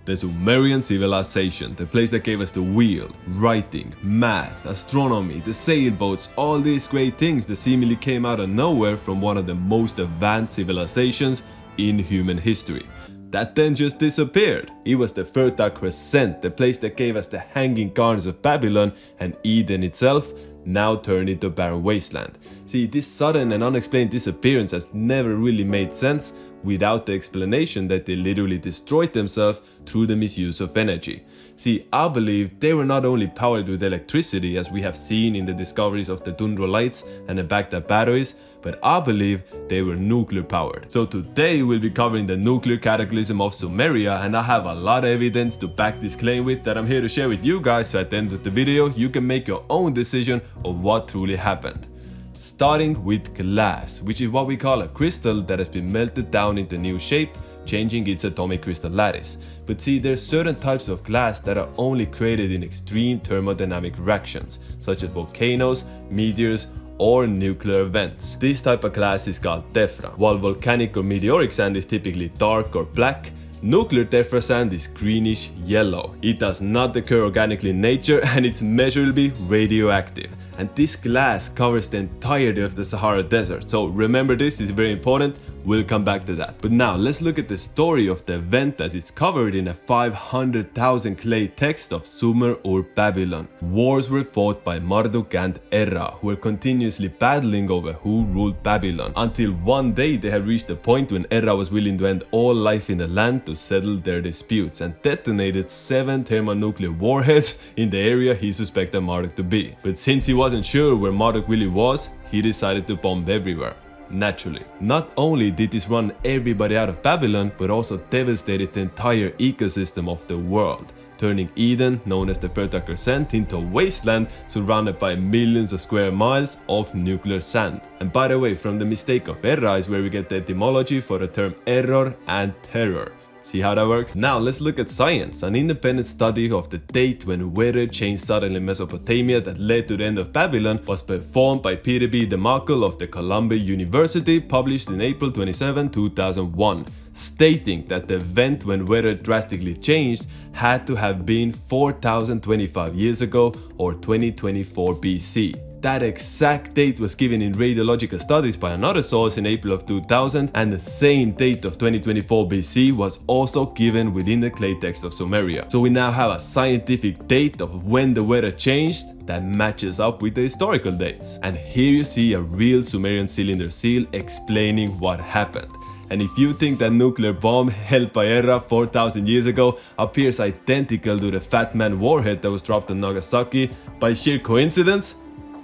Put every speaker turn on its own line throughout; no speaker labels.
The Sumerian Civilization, the place that gave us the wheel, writing, math, astronomy, the sailboats, all these great things that seemingly came out of nowhere from one of the most advanced civilizations in human history. That then just disappeared. It was the Fertile Crescent, the place that gave us the Hanging Gardens of Babylon, and Eden itself now turned into a barren wasteland. See, this sudden and unexplained disappearance has never really made sense without the explanation that they literally destroyed themselves through the misuse of energy. See, I believe they were not only powered with electricity, as we have seen in the discoveries of the Dundro-lights and the Baghdad batteries, but I believe they were nuclear powered. So today we'll be covering the nuclear cataclysm of Sumeria, and I have a lot of evidence to back this claim with that I'm here to share with you guys, so at the end of the video you can make your own decision of what truly happened. Starting with glass, which is what we call a crystal that has been melted down into new shape, changing its atomic crystal lattice. But see, there's certain types of glass that are only created in extreme thermodynamic reactions, such as volcanoes, meteors, or nuclear events. This type of glass is called tephra. While volcanic or meteoric sand is typically dark or black, nuclear tephra sand is greenish yellow. It does not occur organically in nature and it's measurably radioactive. And this glass covers the entirety of the Sahara Desert. So remember, this is very important, we'll come back to that. But now let's look at the story of the event as it's covered in a 500,000 clay text of Sumer or Babylon. Wars were fought by Marduk and Erra, who were continuously battling over who ruled Babylon, until one day they had reached the point when Erra was willing to end all life in the land to settle their disputes, and detonated 7 thermonuclear warheads in the area he suspected Marduk to be. But since he wasn't sure where Marduk really was, he decided to bomb everywhere. Naturally. Not only did this run everybody out of Babylon, but also devastated the entire ecosystem of the world, turning Eden, known as the Fertile Crescent, into a wasteland surrounded by millions of square miles of nuclear sand. And by the way, from the mistake of Erra is where we get the etymology for the term error and terror. See how that works? Now let's look at science. An independent study of the date when weather changed suddenly in Mesopotamia that led to the end of Babylon was performed by Peter B. DeMarco of the Columbia University, published in April 27, 2001, stating that the event when weather drastically changed had to have been 4025 years ago, or 2024 BC. That exact date was given in radiological studies by another source in April of 2000, and the same date of 2024 BC was also given within the clay text of Sumeria. So we now have a scientific date of when the weather changed that matches up with the historical dates. And here you see a real Sumerian cylinder seal explaining what happened. And if you think that nuclear bomb held by Erra 4000 years ago appears identical to the Fat Man warhead that was dropped on Nagasaki by sheer coincidence,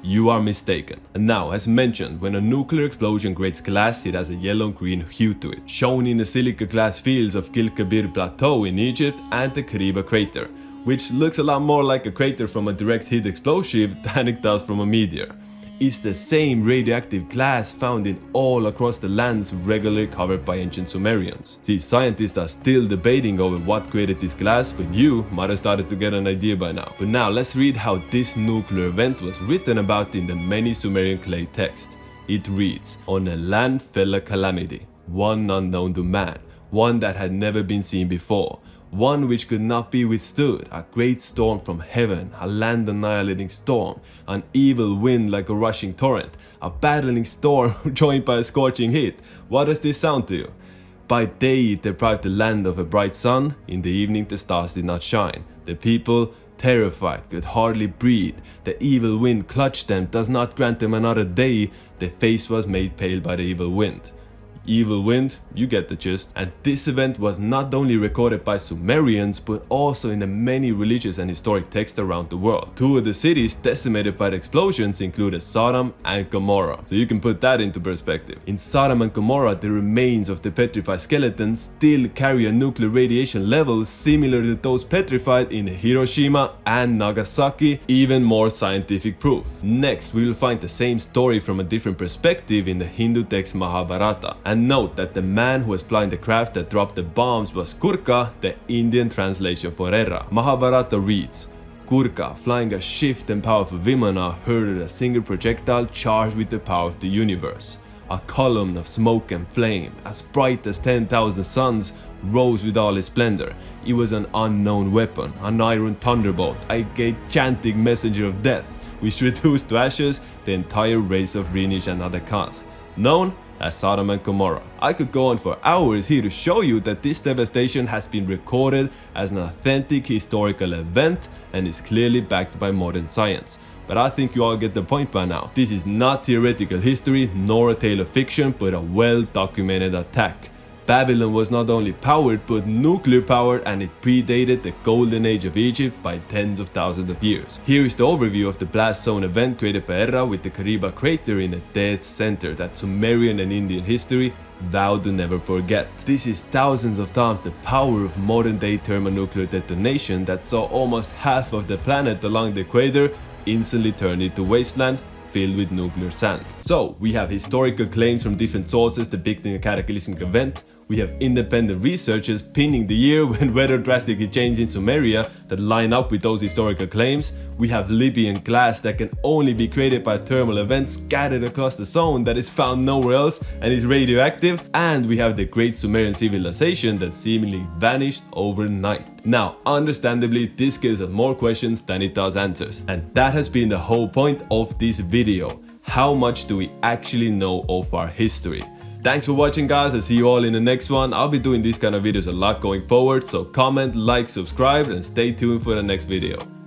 you are mistaken. And now, as mentioned, when a nuclear explosion creates glass, it has a yellow-green hue to it, shown in the silica glass fields of Gilkabir Plateau in Egypt and the Kariba crater, which looks a lot more like a crater from a direct hit explosive than it does from a meteor. Is the same radioactive glass found in all across the lands regularly covered by ancient Sumerians. See, scientists are still debating over what created this glass, but you might have started to get an idea by now. But now let's read how this nuclear event was written about in the many Sumerian clay text. It reads, "On a land fell a calamity, one unknown to man, one that had never been seen before, one which could not be withstood, a great storm from heaven, a land-annihilating storm, an evil wind like a rushing torrent, a battling storm joined by a scorching heat." What does this sound to you? By day it deprived the land of a bright sun, in the evening the stars did not shine. The people, terrified, could hardly breathe. The evil wind clutched them, does not grant them another day. The face was made pale by the evil wind. Evil wind, you get the gist. And this event was not only recorded by Sumerians, but also in the many religious and historic texts around the world. 2 of the cities decimated by the explosions included Sodom and Gomorrah, so you can put that into perspective. In Sodom and Gomorrah, the remains of the petrified skeletons still carry a nuclear radiation level similar to those petrified in Hiroshima and Nagasaki, even more scientific proof. Next, we will find the same story from a different perspective in the Hindu text Mahabharata. And note that the man who was flying the craft that dropped the bombs was Kurka, the Indian translation for Erra. Mahabharata reads, "Kurka, flying a swift and powerful Vimana, hurled a single projectile charged with the power of the universe. A column of smoke and flame, as bright as 10,000 suns, rose with all its splendor. It was an unknown weapon, an iron thunderbolt, a gigantic messenger of death, which reduced to ashes the entire race of Rinish and Adakas, known as Sodom and Gomorrah. I could go on for hours here to show you that this devastation has been recorded as an authentic historical event and is clearly backed by modern science. But I think you all get the point by now. This is not theoretical history nor a tale of fiction, but a well-documented attack. Babylon was not only powered but nuclear powered, and it predated the golden age of Egypt by tens of thousands of years. Here is the overview of the blast zone event created by Erra, with the Kariba crater in a dead center that Sumerian and Indian history vowed to never forget. This is thousands of times the power of modern day thermonuclear detonation that saw almost half of the planet along the equator instantly turn into wasteland filled with nuclear sand. So we have historical claims from different sources depicting a cataclysmic event. We have independent researchers pinning the year when weather drastically changed in Sumeria that line up with those historical claims. We have Libyan glass that can only be created by thermal events scattered across the zone that is found nowhere else and is radioactive. And we have the great Sumerian civilization that seemingly vanished overnight. Now, understandably, this gives us more questions than it does answers. And that has been the whole point of this video. How much do we actually know of our history? Thanks for watching, guys. I'll see you all in the next one. I'll be doing these kind of videos a lot going forward, so comment, like, subscribe, and stay tuned for the next video.